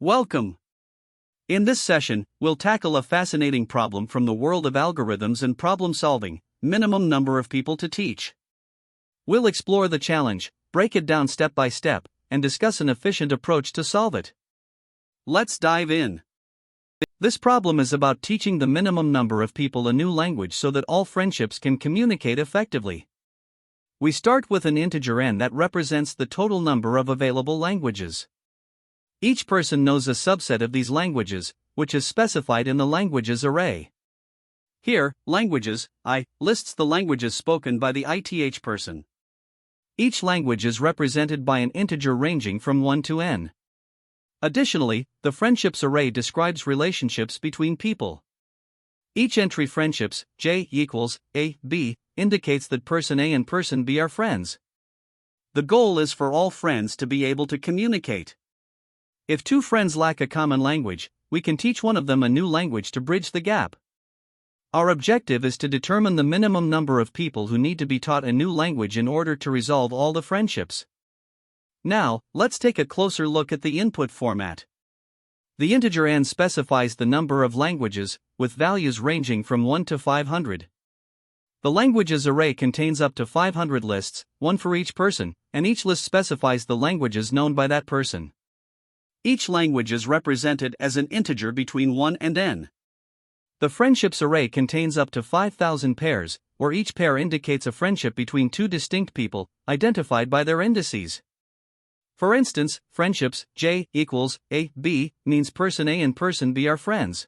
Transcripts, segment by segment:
Welcome! In this session, we'll tackle a fascinating problem from the world of algorithms and problem solving: minimum number of people to teach. We'll explore the challenge, break it down step by step, and discuss an efficient approach to solve it. Let's dive in. This problem is about teaching the minimum number of people a new language so that all friendships can communicate effectively. We start with an integer n that represents the total number of available languages. Each person knows a subset of these languages, which is specified in the languages array. Here, languages, I, lists the languages spoken by the ith person. Each language is represented by an integer ranging from 1 to n. Additionally, the friendships array describes relationships between people. Each entry friendships, j equals a, b, indicates that person A and person B are friends. The goal is for all friends to be able to communicate. If two friends lack a common language, we can teach one of them a new language to bridge the gap. Our objective is to determine the minimum number of people who need to be taught a new language in order to resolve all the friendships. Now, let's take a closer look at the input format. The integer n specifies the number of languages, with values ranging from 1 to 500. The languages array contains up to 500 lists, one for each person, and each list specifies the languages known by that person. Each language is represented as an integer between 1 and n. The friendships array contains up to 5,000 pairs, where each pair indicates a friendship between two distinct people, identified by their indices. For instance, friendships j equals a, b means person A and person B are friends.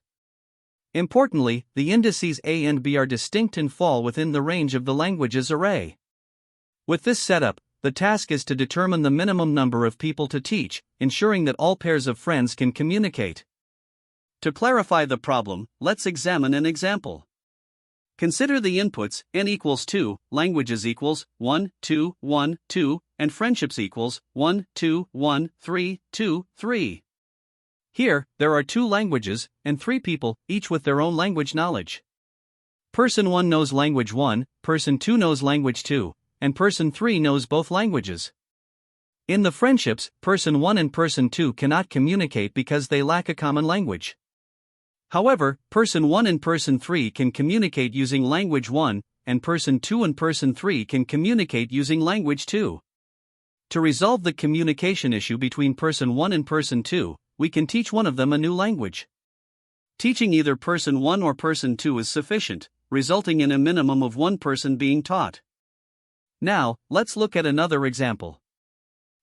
Importantly, the indices a and b are distinct and fall within the range of the languages array. With this setup, the task is to determine the minimum number of people to teach, ensuring that all pairs of friends can communicate. To clarify the problem, let's examine an example. Consider the inputs n equals 2, languages equals 1, 2, 1, 2, and friendships equals 1, 2, 1, 3, 2, 3. Here, there are 2 languages, and 3 people, each with their own language knowledge. Person 1 knows language 1, person 2 knows language 2, and person 3 knows both languages. In the friendships, person 1 and person 2 cannot communicate because they lack a common language. However, person 1 and person 3 can communicate using language 1, and person 2 and person 3 can communicate using language 2. To resolve the communication issue between person 1 and person 2, we can teach one of them a new language. Teaching either person 1 or person 2 is sufficient, resulting in a minimum of one person being taught. Now, let's look at another example.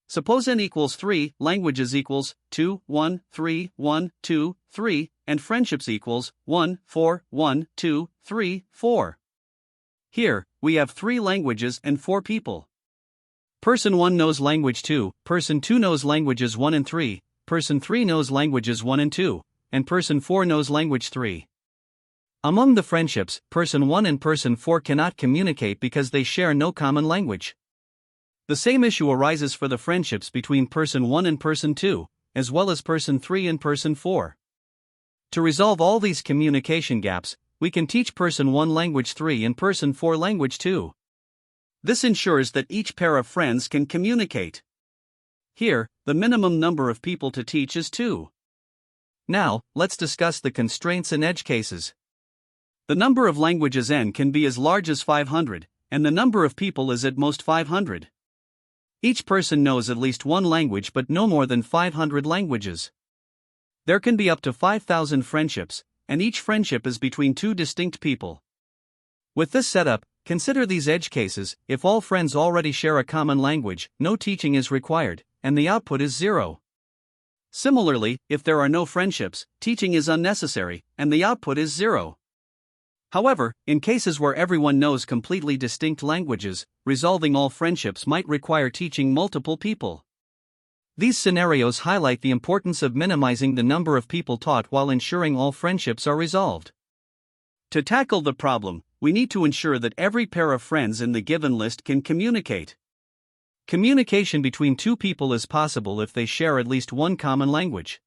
Suppose n equals 3, languages equals 2, 1, 3, 1, 2, 3, and friendships equals 1, 4, 1, 2, 3, 4. Here, we have 3 languages and 4 people. Person 1 knows language 2, person 2 knows languages 1 and 3, person 3 knows languages 1 and 2, and person 4 knows language 3. Among the friendships, person 1 and person 4 cannot communicate because they share no common language. The same issue arises for the friendships between person 1 and person 2, as well as person 3 and person 4. To resolve all these communication gaps, we can teach person 1 language 3 and person 4 language 2. This ensures that each pair of friends can communicate. Here, the minimum number of people to teach is 2. Now, let's discuss the constraints and edge cases. The number of languages n can be as large as 500, and the number of people is at most 500. Each person knows at least one language but no more than 500 languages. There can be up to 5,000 friendships, and each friendship is between 2 distinct people. With this setup, consider these edge cases: if all friends already share a common language, no teaching is required, and the output is 0. Similarly, if there are no friendships, teaching is unnecessary, and the output is 0. However, in cases where everyone knows completely distinct languages, resolving all friendships might require teaching multiple people. These scenarios highlight the importance of minimizing the number of people taught while ensuring all friendships are resolved. To tackle the problem, we need to ensure that every pair of friends in the given list can communicate. Communication between 2 people is possible if they share at least one common language.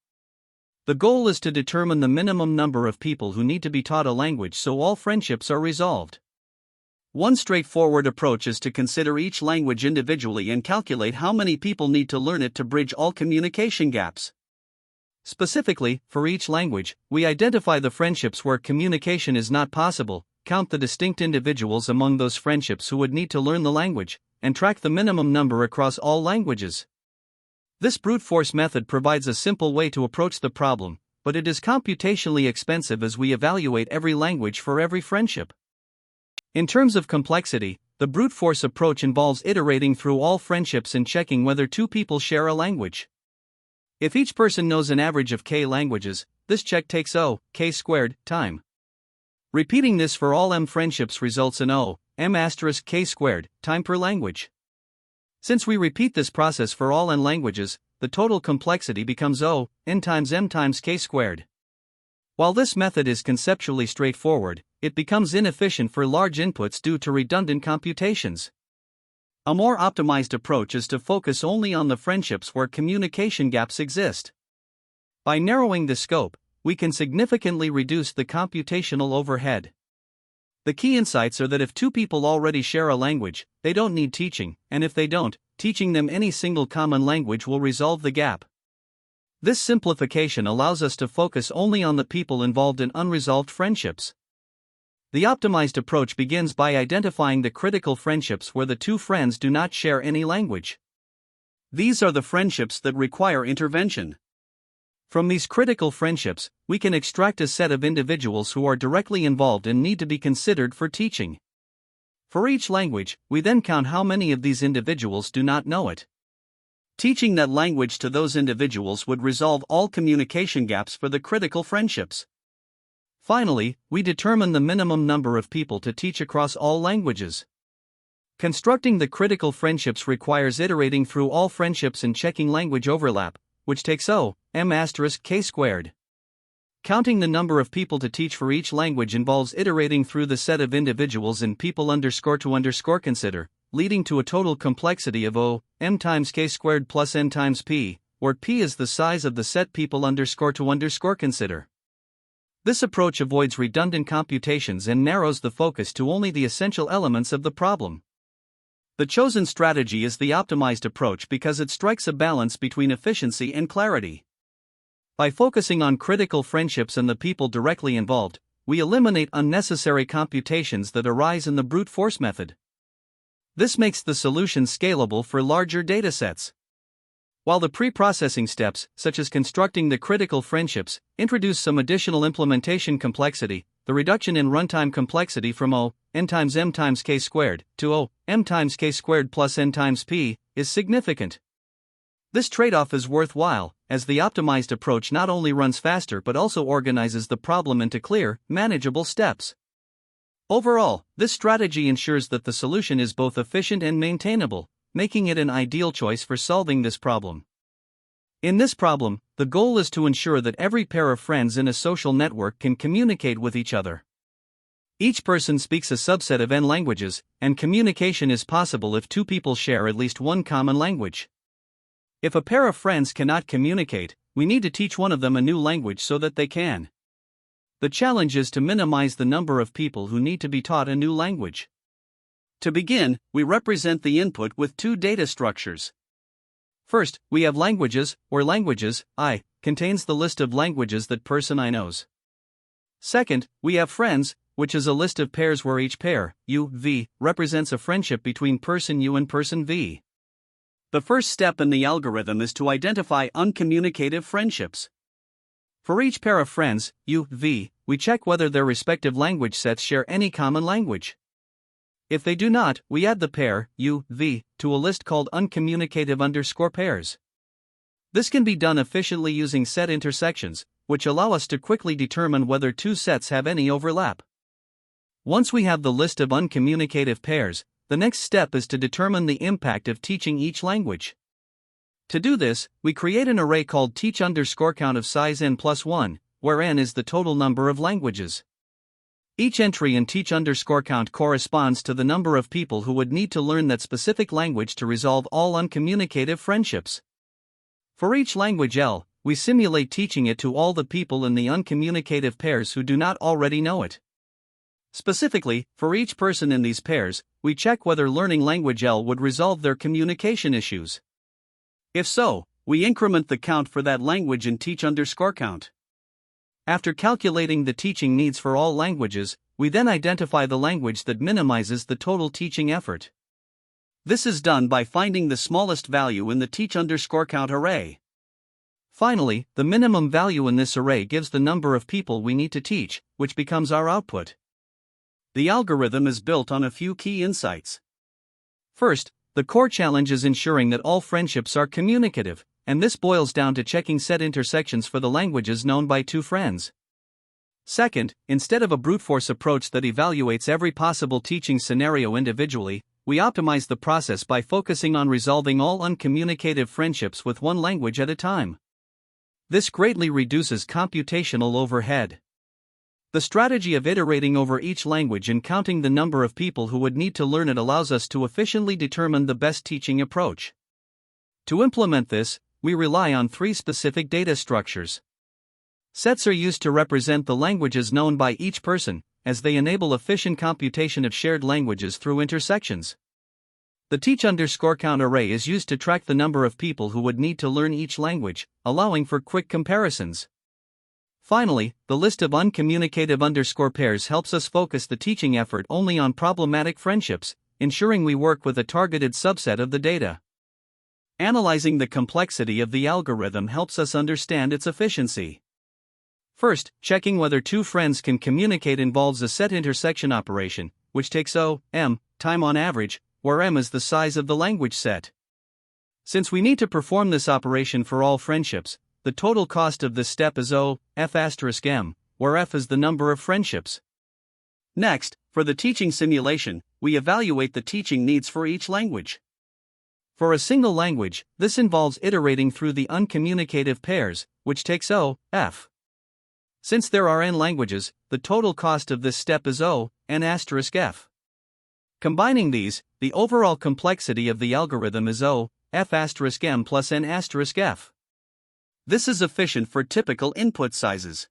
The goal is to determine the minimum number of people who need to be taught a language so all friendships are resolved. One straightforward approach is to consider each language individually and calculate how many people need to learn it to bridge all communication gaps. Specifically, for each language, we identify the friendships where communication is not possible, count the distinct individuals among those friendships who would need to learn the language, and track the minimum number across all languages. This brute force method provides a simple way to approach the problem, but it is computationally expensive as we evaluate every language for every friendship. In terms of complexity, the brute force approach involves iterating through all friendships and checking whether two people share a language. If each person knows an average of k languages, this check takes k² time. Repeating this for all m friendships results in m*k² time per language. Since we repeat this process for all n languages, the total complexity becomes n times m times k². While this method is conceptually straightforward, it becomes inefficient for large inputs due to redundant computations. A more optimized approach is to focus only on the friendships where communication gaps exist. By narrowing the scope, we can significantly reduce the computational overhead. The key insights are that if two people already share a language, they don't need teaching, and if they don't, teaching them any single common language will resolve the gap. This simplification allows us to focus only on the people involved in unresolved friendships. The optimized approach begins by identifying the critical friendships where the two friends do not share any language. These are the friendships that require intervention. From these critical friendships, we can extract a set of individuals who are directly involved and need to be considered for teaching. For each language, we then count how many of these individuals do not know it. Teaching that language to those individuals would resolve all communication gaps for the critical friendships. Finally, we determine the minimum number of people to teach across all languages. Constructing the critical friendships requires iterating through all friendships and checking language overlap, which takes m*k². Counting the number of people to teach for each language involves iterating through the set of individuals in people_to_consider, leading to a total complexity of m times k² plus n times p, where p is the size of the set people_to_consider. This approach avoids redundant computations and narrows the focus to only the essential elements of the problem. The chosen strategy is the optimized approach because it strikes a balance between efficiency and clarity. By focusing on critical friendships and the people directly involved, we eliminate unnecessary computations that arise in the brute force method. This makes the solution scalable for larger datasets. While the pre-processing steps, such as constructing the critical friendships, introduce some additional implementation complexity, the reduction in runtime complexity from n times m times k² to m times k² plus n times p is significant. This trade-off is worthwhile, as the optimized approach not only runs faster but also organizes the problem into clear, manageable steps. Overall, this strategy ensures that the solution is both efficient and maintainable, making it an ideal choice for solving this problem. In this problem, the goal is to ensure that every pair of friends in a social network can communicate with each other. Each person speaks a subset of n languages, and communication is possible if two people share at least one common language. If a pair of friends cannot communicate, we need to teach one of them a new language so that they can. The challenge is to minimize the number of people who need to be taught a new language. To begin, we represent the input with two data structures. First, we have languages, where languages, I, contains the list of languages that person I knows. Second, we have friends, which is a list of pairs where each pair, U, V, represents a friendship between person U and person V. The first step in the algorithm is to identify uncommunicative friendships. For each pair of friends, U, V, we check whether their respective language sets share any common language. If they do not, we add the pair, U, V, to a list called uncommunicative_pairs. This can be done efficiently using set intersections, which allow us to quickly determine whether two sets have any overlap. Once we have the list of uncommunicative pairs, the next step is to determine the impact of teaching each language. To do this, we create an array called teach_count of size n plus 1, where n is the total number of languages. Each entry in teach_count corresponds to the number of people who would need to learn that specific language to resolve all uncommunicative friendships. For each language L, we simulate teaching it to all the people in the uncommunicative pairs who do not already know it. Specifically, for each person in these pairs, we check whether learning language L would resolve their communication issues. If so, we increment the count for that language in teach_count. After calculating the teaching needs for all languages, we then identify the language that minimizes the total teaching effort. This is done by finding the smallest value in the teach_count array. Finally, the minimum value in this array gives the number of people we need to teach, which becomes our output. The algorithm is built on a few key insights. First, the core challenge is ensuring that all friendships are communicative, and this boils down to checking set intersections for the languages known by two friends. Second, instead of a brute force approach that evaluates every possible teaching scenario individually, we optimize the process by focusing on resolving all uncommunicative friendships with one language at a time. This greatly reduces computational overhead. The strategy of iterating over each language and counting the number of people who would need to learn it allows us to efficiently determine the best teaching approach. To implement this, we rely on three specific data structures. Sets are used to represent the languages known by each person, as they enable efficient computation of shared languages through intersections. The teach_count array is used to track the number of people who would need to learn each language, allowing for quick comparisons. Finally, the list of uncommunicative_pairs helps us focus the teaching effort only on problematic friendships, ensuring we work with a targeted subset of the data. Analyzing the complexity of the algorithm helps us understand its efficiency. First, checking whether two friends can communicate involves a set intersection operation, which takes m time on average, where m is the size of the language set. Since we need to perform this operation for all friendships, the total cost of this step is f**m, where f is the number of friendships. Next, for the teaching simulation, we evaluate the teaching needs for each language. For a single language, this involves iterating through the uncommunicative pairs, which takes f. Since there are n languages, the total cost of this step is n*f. Combining these, the overall complexity of the algorithm is f**m plus n*f. This is efficient for typical input sizes.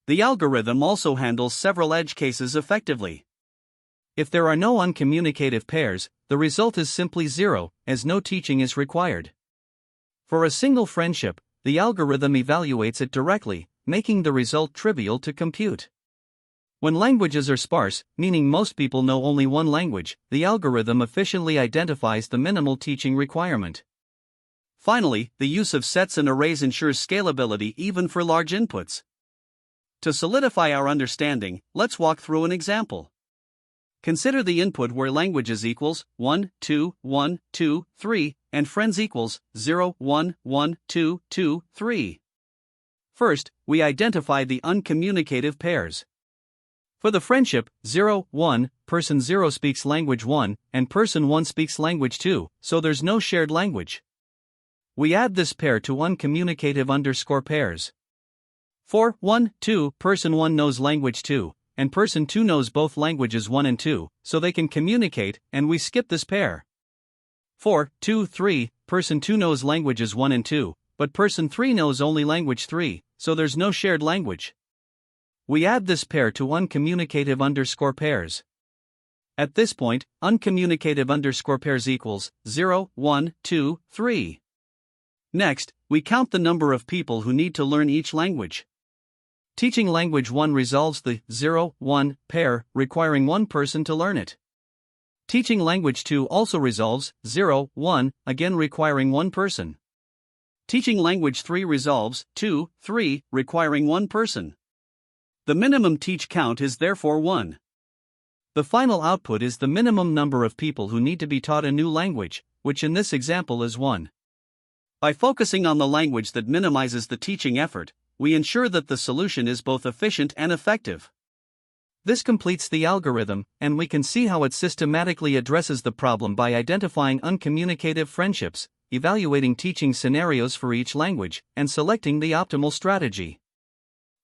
The algorithm also handles several edge cases effectively. If there are no uncommunicative pairs, the result is simply 0, as no teaching is required. For a single friendship, the algorithm evaluates it directly, making the result trivial to compute. When languages are sparse, meaning most people know only one language, the algorithm efficiently identifies the minimal teaching requirement. Finally, the use of sets and arrays ensures scalability even for large inputs. To solidify our understanding, let's walk through an example. Consider the input where languages equals 1, 2, 1, 2, 3, and friends equals 0, 1, 1, 2, 2, 3. First, we identify the uncommunicative pairs. For the friendship 0, 1, person 0 speaks language 1, and person 1 speaks language 2, so there's no shared language. We add this pair to uncommunicative_pairs. For 1, 2, person 1 knows language 2, and person 2 knows both languages 1 and 2, so they can communicate, and we skip this pair. For 2, 3, person 2 knows languages 1 and 2, but person 3 knows only language 3, so there's no shared language. We add this pair to uncommunicative_pairs. At this point, uncommunicative_pairs equals 0, 1, 2, 3. Next, we count the number of people who need to learn each language. Teaching language 1 resolves the 0, 1 pair, requiring one person to learn it. Teaching language 2 also resolves 0, 1, again requiring one person. Teaching language 3 resolves 2, 3, requiring one person. The minimum teach count is therefore 1. The final output is the minimum number of people who need to be taught a new language, which in this example is 1. By focusing on the language that minimizes the teaching effort, we ensure that the solution is both efficient and effective. This completes the algorithm, and we can see how it systematically addresses the problem by identifying uncommunicative friendships, evaluating teaching scenarios for each language, and selecting the optimal strategy.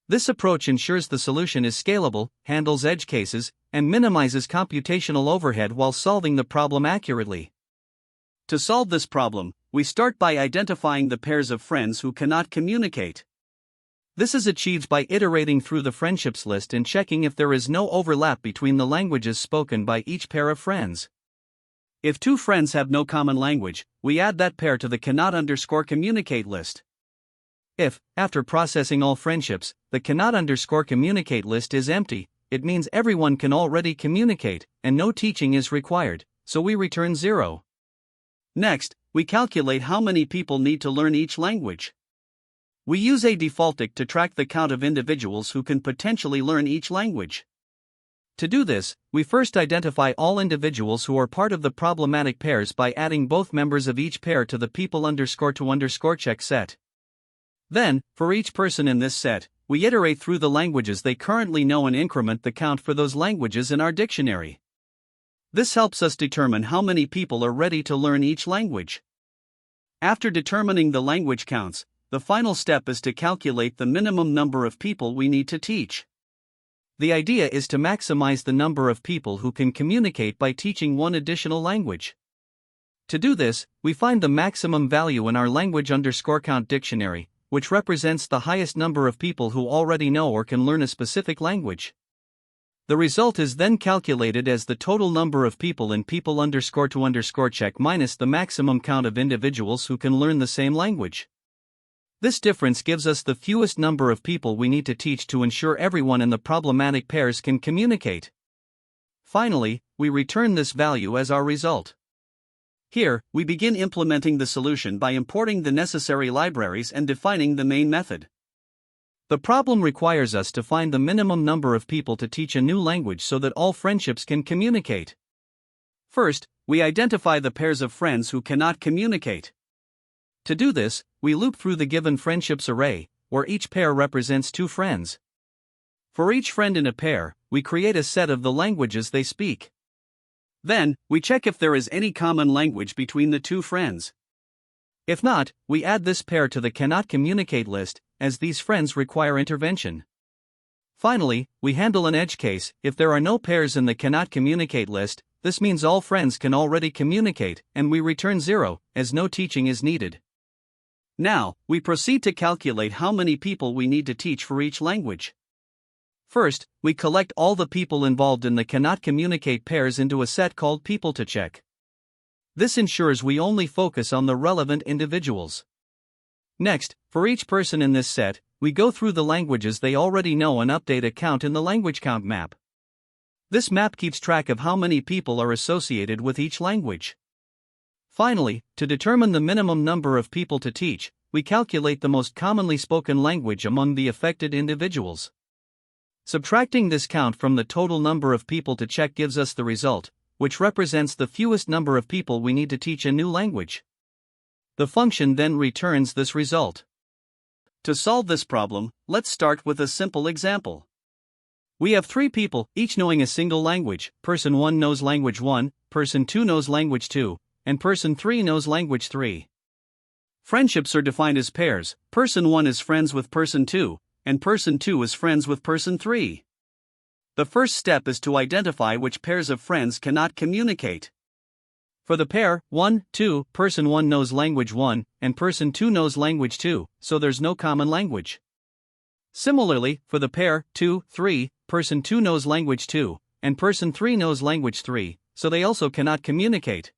This approach ensures the solution is scalable, handles edge cases, and minimizes computational overhead while solving the problem accurately. To solve this problem, we start by identifying the pairs of friends who cannot communicate. This is achieved by iterating through the friendships list and checking if there is no overlap between the languages spoken by each pair of friends. If two friends have no common language, we add that pair to the cannot_communicate list. If, after processing all friendships, the cannot_communicate list is empty, it means everyone can already communicate, and no teaching is required, so we return 0. Next, we calculate how many people need to learn each language. We use a defaultic to track the count of individuals who can potentially learn each language. To do this, we first identify all individuals who are part of the problematic pairs by adding both members of each pair to the people_to_check set. Then, for each person in this set, we iterate through the languages they currently know and increment the count for those languages in our dictionary. This helps us determine how many people are ready to learn each language. After determining the language counts, the final step is to calculate the minimum number of people we need to teach. The idea is to maximize the number of people who can communicate by teaching one additional language. To do this, we find the maximum value in our language_count dictionary, which represents the highest number of people who already know or can learn a specific language. The result is then calculated as the total number of people in people_to_check minus the maximum count of individuals who can learn the same language. This difference gives us the fewest number of people we need to teach to ensure everyone in the problematic pairs can communicate. Finally, we return this value as our result. Here, we begin implementing the solution by importing the necessary libraries and defining the main method. The problem requires us to find the minimum number of people to teach a new language so that all friendships can communicate. First, we identify the pairs of friends who cannot communicate. To do this, we loop through the given friendships array, where each pair represents two friends. For each friend in a pair, we create a set of the languages they speak. Then, we check if there is any common language between the two friends. If not, we add this pair to the cannot communicate list, as these friends require intervention. Finally, we handle an edge case. If there are no pairs in the cannot communicate list, this means all friends can already communicate, and we return 0, as no teaching is needed. Now, we proceed to calculate how many people we need to teach for each language. First, we collect all the people involved in the cannot communicate pairs into a set called people_to_check. This ensures we only focus on the relevant individuals. Next, for each person in this set, we go through the languages they already know and update a count in the language count map. This map keeps track of how many people are associated with each language. Finally, to determine the minimum number of people to teach, we calculate the most commonly spoken language among the affected individuals. Subtracting this count from the total number of people to check gives us the result, which represents the fewest number of people we need to teach a new language. The function then returns this result. To solve this problem, let's start with a simple example. We have 3 people, each knowing a single language. Person 1 knows language 1, person 2 knows language 2, and person 3 knows language 3. Friendships are defined as pairs. Person 1 is friends with person 2, and person 2 is friends with person 3. The first step is to identify which pairs of friends cannot communicate. For the pair 1, 2, person 1 knows language 1, and person 2 knows language 2, so there's no common language. Similarly, for the pair 2, 3, person 2 knows language 2, and person 3 knows language 3, so they also cannot communicate.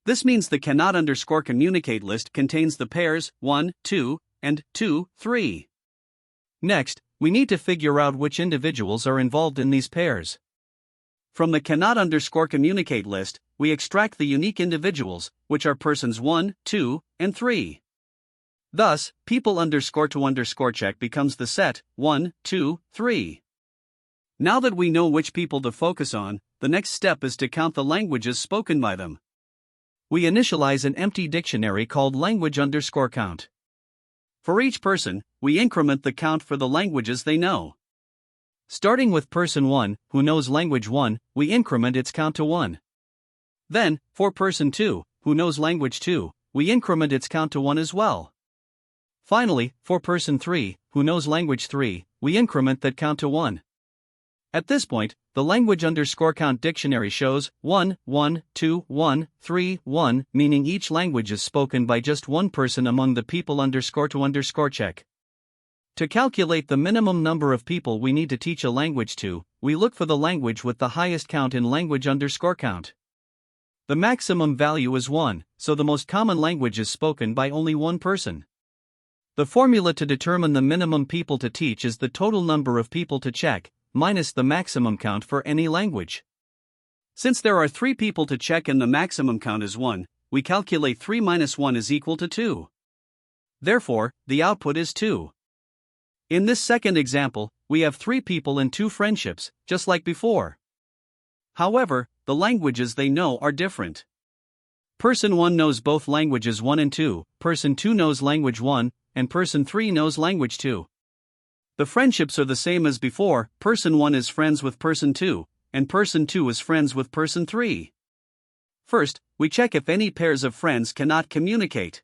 This means the cannot_communicate list contains the pairs 1, 2, and 2, 3. Next, we need to figure out which individuals are involved in these pairs. From the cannot_communicate list, we extract the unique individuals, which are persons 1, 2, and 3. Thus, people_to_check becomes the set 1, 2, 3. Now that we know which people to focus on, the next step is to count the languages spoken by them. We initialize an empty dictionary called language_count. For each person, we increment the count for the languages they know. Starting with person 1, who knows language 1, we increment its count to 1. Then, for person 2, who knows language 2, we increment its count to 1 as well. Finally, for person 3, who knows language 3, we increment that count to 1. At this point, the language_count dictionary shows 1, 1, 2, 1, 3, 1, meaning each language is spoken by just one person among the people_to_check. To calculate the minimum number of people we need to teach a language to, we look for the language with the highest count in language_count. The maximum value is 1, so the most common language is spoken by only one person. The formula to determine the minimum people to teach is the total number of people to check, minus the maximum count for any language. Since there are 3 people to check and the maximum count is 1, we calculate 3 minus 1 is equal to 2. Therefore, the output is 2. In this second example, we have 3 people and 2 friendships, just like before. However, the languages they know are different. Person 1 knows both languages 1 and 2, person 2 knows language 1, and person 3 knows language 2. The friendships are the same as before, person 1 is friends with person 2, and person 2 is friends with person 3. First, we check if any pairs of friends cannot communicate.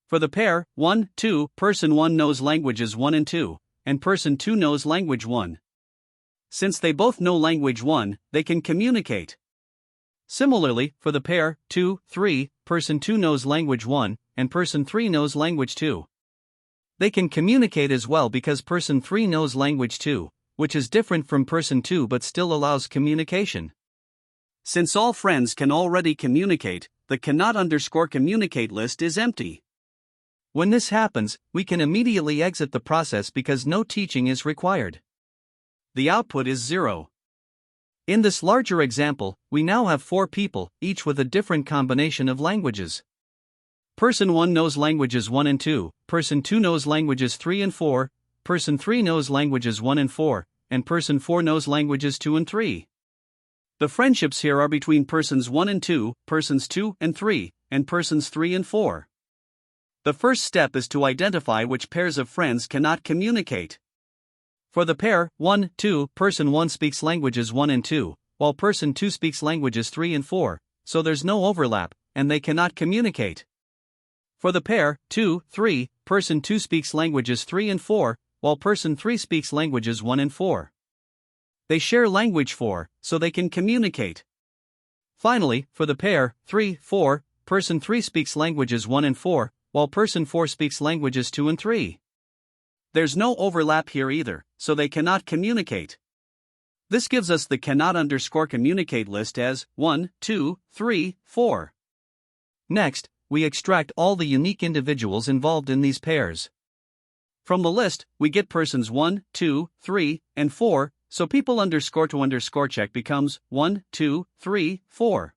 For the pair 1, 2, person 1 knows languages 1 and 2, and person 2 knows language 1. Since they both know language 1, they can communicate. Similarly, for the pair 2, 3, person 2 knows language 1, and person 3 knows language 2. They can communicate as well because person 3 knows language 2, which is different from person 2 but still allows communication. Since all friends can already communicate, the cannot_communicate list is empty. When this happens, we can immediately exit the process because no teaching is required. The output is 0. In this larger example, we now have 4 people, each with a different combination of languages. Person 1 knows languages 1 and 2, person 2 knows languages 3 and 4, person 3 knows languages 1 and 4, and person 4 knows languages 2 and 3. The friendships here are between persons 1 and 2, persons 2 and 3, and persons 3 and 4. The first step is to identify which pairs of friends cannot communicate. For the pair 1, 2, person 1 speaks languages 1 and 2, while person 2 speaks languages 3 and 4, so there's no overlap, and they cannot communicate. For the pair 2, 3, person 2 speaks languages 3 and 4, while person 3 speaks languages 1 and 4. They share language 4, so they can communicate. Finally, for the pair 3, 4, person 3 speaks languages 1 and 4, while person 4 speaks languages 2 and 3. There's no overlap here either, so they cannot communicate. This gives us the cannot_communicate list as 1, 2, 3, 4. Next, we extract all the unique individuals involved in these pairs. From the list, we get persons 1, 2, 3, and 4, so people_to_check becomes 1, 2, 3, 4.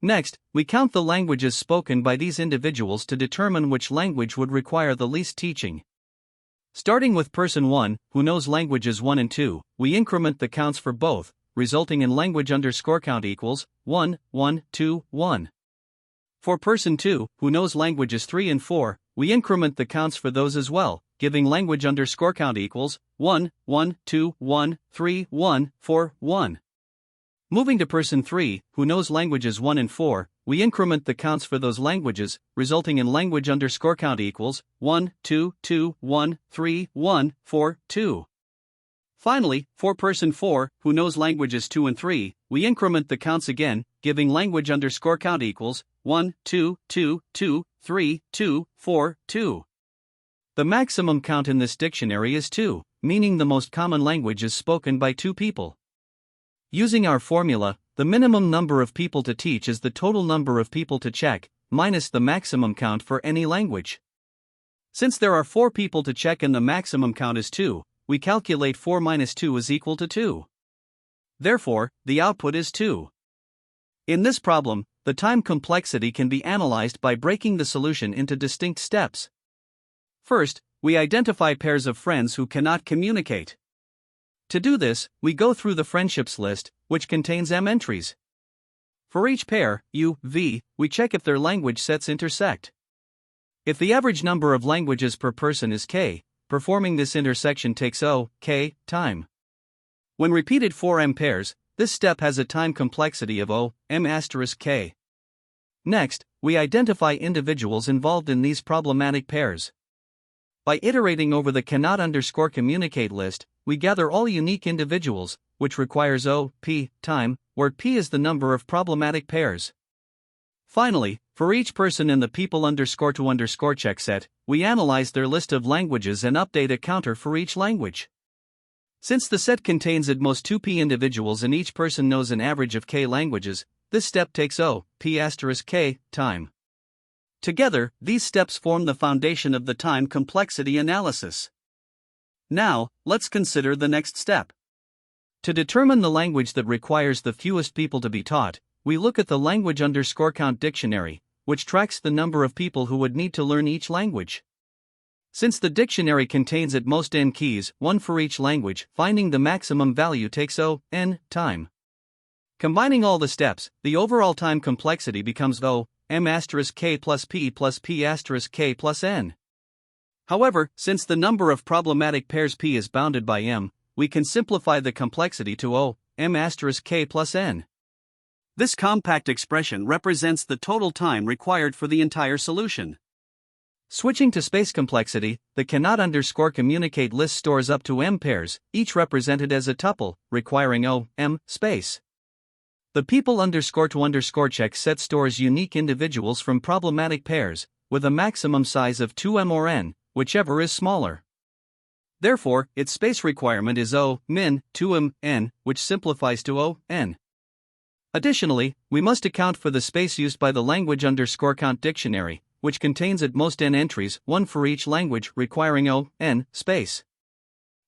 Next, we count the languages spoken by these individuals to determine which language would require the least teaching. Starting with person 1, who knows languages 1 and 2, we increment the counts for both, resulting in language_count equals 1, 1, 2, 1. For person 2, who knows languages 3 and 4, we increment the counts for those as well, giving language_count equals 1, 1, 2, 1, 3, 1, 4, 1. Moving to person 3, who knows languages 1 and 4, we increment the counts for those languages, resulting in language_count equals 1, 2, 2, 1, 3, 1, 4, 2. Finally, for person 4, who knows languages 2 and 3, we increment the counts again, giving language_count equals 1, 2, 2, 2, 3, 2, 4, 2. The maximum count in this dictionary is 2, meaning the most common language is spoken by 2 people. Using our formula, the minimum number of people to teach is the total number of people to check, minus the maximum count for any language. Since there are 4 people to check and the maximum count is 2, we calculate 4 minus 2 is equal to 2. Therefore, the output is 2. In this problem, the time complexity can be analyzed by breaking the solution into distinct steps. First, we identify pairs of friends who cannot communicate. To do this, we go through the friendships list, which contains m entries. For each pair, U, V, we check if their language sets intersect. If the average number of languages per person is k, performing this intersection takes k time. When repeated 4m pairs, this step has a time complexity of m*k. Next, we identify individuals involved in these problematic pairs. By iterating over the cannot_communicate list, we gather all unique individuals, which requires p time, where p is the number of problematic pairs. Finally, for each person in the people_to_check set, we analyze their list of languages and update a counter for each language. Since the set contains at most 2p individuals and each person knows an average of k languages, this step takes p*k time. Together, these steps form the foundation of the time complexity analysis. Now, let's consider the next step. To determine the language that requires the fewest people to be taught, we look at the language_count dictionary, which tracks the number of people who would need to learn each language. Since the dictionary contains at most n keys, one for each language, finding the maximum value takes n time. Combining all the steps, the overall time complexity becomes m*k plus p k plus n. However, since the number of problematic pairs p is bounded by m, we can simplify the complexity to m*k plus n. This compact expression represents the total time required for the entire solution. Switching to space complexity, the cannot_communicate list stores up to m pairs, each represented as a tuple, requiring m space. The people_to_check set stores unique individuals from problematic pairs, with a maximum size of 2m or n, whichever is smaller. Therefore, its space requirement is min 2m n, which simplifies to n. Additionally, we must account for the space used by the language_count dictionary, which contains at most n entries, one for each language, requiring n space.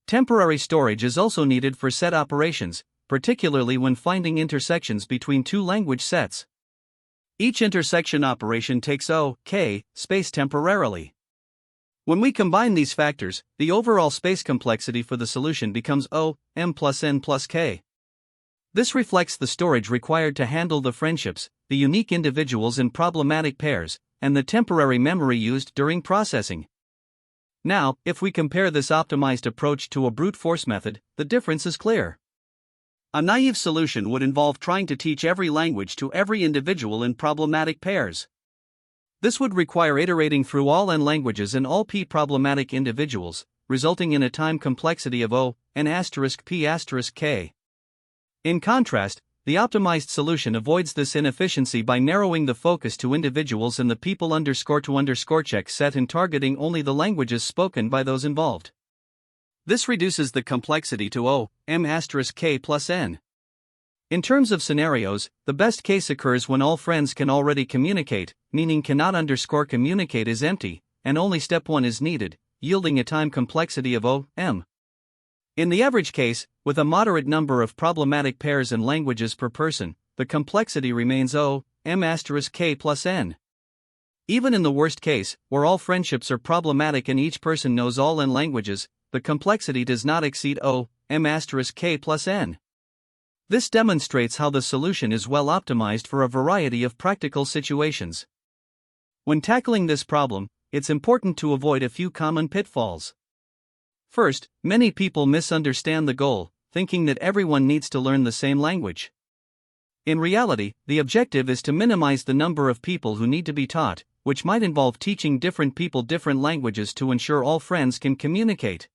Temporary storage is also needed for set operations, particularly when finding intersections between two language sets. Each intersection operation takes k space temporarily. When we combine these factors, the overall space complexity for the solution becomes m plus n plus k. This reflects the storage required to handle the friendships, the unique individuals in problematic pairs, and the temporary memory used during processing. Now, if we compare this optimized approach to a brute force method, the difference is clear. A naive solution would involve trying to teach every language to every individual in problematic pairs. This would require iterating through all n languages and all p problematic individuals, resulting in a time complexity of n*p*k. In contrast, the optimized solution avoids this inefficiency by narrowing the focus to individuals in the people_to_check set and targeting only the languages spoken by those involved. This reduces the complexity to m*k plus n. In terms of scenarios, the best case occurs when all friends can already communicate, meaning cannot_communicate is empty, and only step 1 is needed, yielding a time complexity of m. In the average case, with a moderate number of problematic pairs and languages per person, the complexity remains m*k plus n. Even in the worst case, where all friendships are problematic and each person knows all n languages, the complexity does not exceed m*k plus n. This demonstrates how the solution is well optimized for a variety of practical situations. When tackling this problem, it's important to avoid a few common pitfalls. First, many people misunderstand the goal, thinking that everyone needs to learn the same language. In reality, the objective is to minimize the number of people who need to be taught, which might involve teaching different people different languages to ensure all friends can communicate.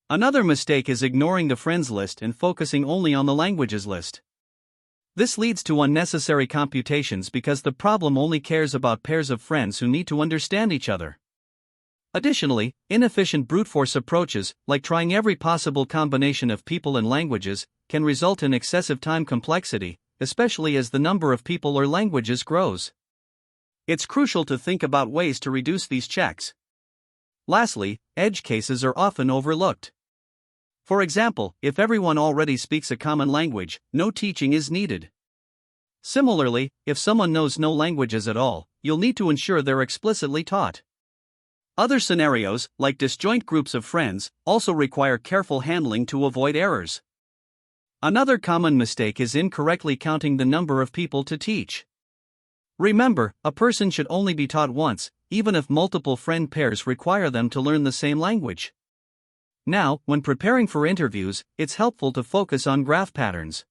Another mistake is ignoring the friends list and focusing only on the languages list. This leads to unnecessary computations because the problem only cares about pairs of friends who need to understand each other. Additionally, inefficient brute force approaches, like trying every possible combination of people and languages, can result in excessive time complexity, especially as the number of people or languages grows. It's crucial to think about ways to reduce these checks. Lastly, edge cases are often overlooked. For example, if everyone already speaks a common language, no teaching is needed. Similarly, if someone knows no languages at all, you'll need to ensure they're explicitly taught. Other scenarios, like disjoint groups of friends, also require careful handling to avoid errors. Another common mistake is incorrectly counting the number of people to teach. Remember, a person should only be taught once, even if multiple friend pairs require them to learn the same language. Now, when preparing for interviews, it's helpful to focus on graph patterns.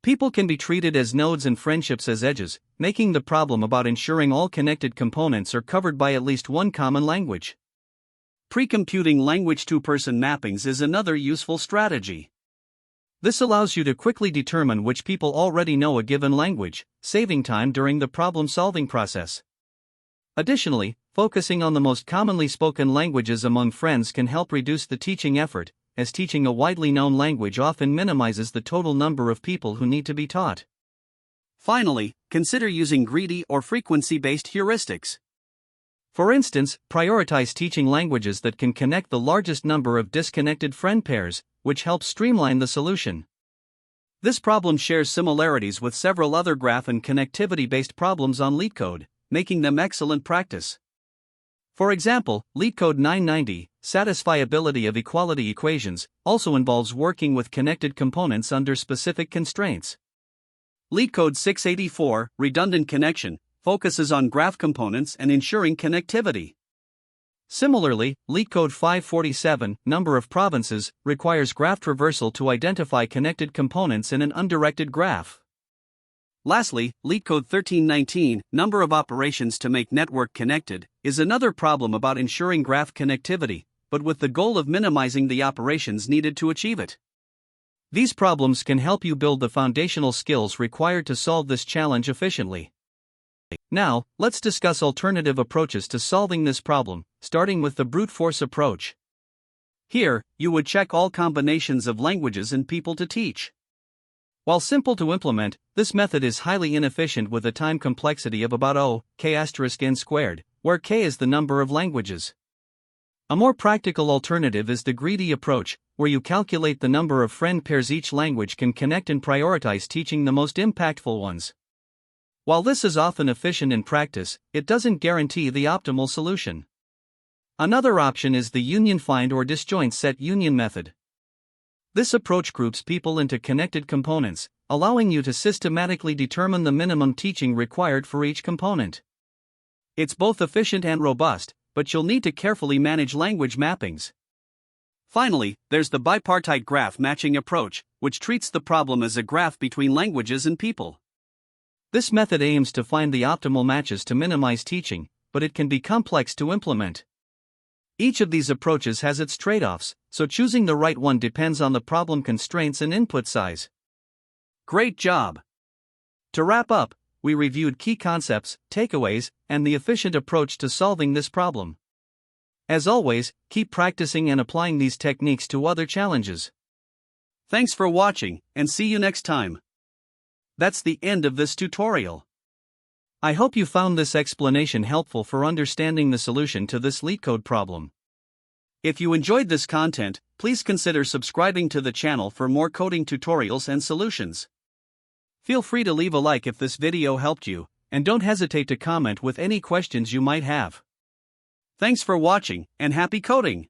People can be treated as nodes and friendships as edges, making the problem about ensuring all connected components are covered by at least one common language. Pre-computing language two-person mappings is another useful strategy. This allows you to quickly determine which people already know a given language, saving time during the problem-solving process. Additionally, focusing on the most commonly spoken languages among friends can help reduce the teaching effort, as teaching a widely known language often minimizes the total number of people who need to be taught. Finally, consider using greedy or frequency-based heuristics. For instance, prioritize teaching languages that can connect the largest number of disconnected friend pairs, which helps streamline the solution. This problem shares similarities with several other graph and connectivity-based problems on LeetCode, making them excellent practice. For example, LeetCode 990, satisfiability of equality equations, also involves working with connected components under specific constraints. LeetCode 684, redundant connection, focuses on graph components and ensuring connectivity. Similarly, LeetCode 547, number of provinces, requires graph traversal to identify connected components in an undirected graph. Lastly, LeetCode 1319, number of operations to make network connected, is another problem about ensuring graph connectivity, but with the goal of minimizing the operations needed to achieve it. These problems can help you build the foundational skills required to solve this challenge efficiently. Now, let's discuss alternative approaches to solving this problem, starting with the brute force approach. Here, you would check all combinations of languages and people to teach. While simple to implement, this method is highly inefficient with a time complexity of about k*n squared, where k is the number of languages. A more practical alternative is the greedy approach, where you calculate the number of friend pairs each language can connect and prioritize teaching the most impactful ones. While this is often efficient in practice, it doesn't guarantee the optimal solution. Another option is the union find or disjoint set union method. This approach groups people into connected components, allowing you to systematically determine the minimum teaching required for each component. It's both efficient and robust, but you'll need to carefully manage language mappings. Finally, there's the bipartite graph matching approach, which treats the problem as a graph between languages and people. This method aims to find the optimal matches to minimize teaching, but it can be complex to implement. Each of these approaches has its trade-offs, so choosing the right one depends on the problem constraints and input size. Great job! To wrap up, we reviewed key concepts, takeaways, and the efficient approach to solving this problem. As always, keep practicing and applying these techniques to other challenges. Thanks for watching, and see you next time. That's the end of this tutorial. I hope you found this explanation helpful for understanding the solution to this LeetCode problem. If you enjoyed this content, please consider subscribing to the channel for more coding tutorials and solutions. Feel free to leave a like if this video helped you, and don't hesitate to comment with any questions you might have. Thanks for watching, and happy coding!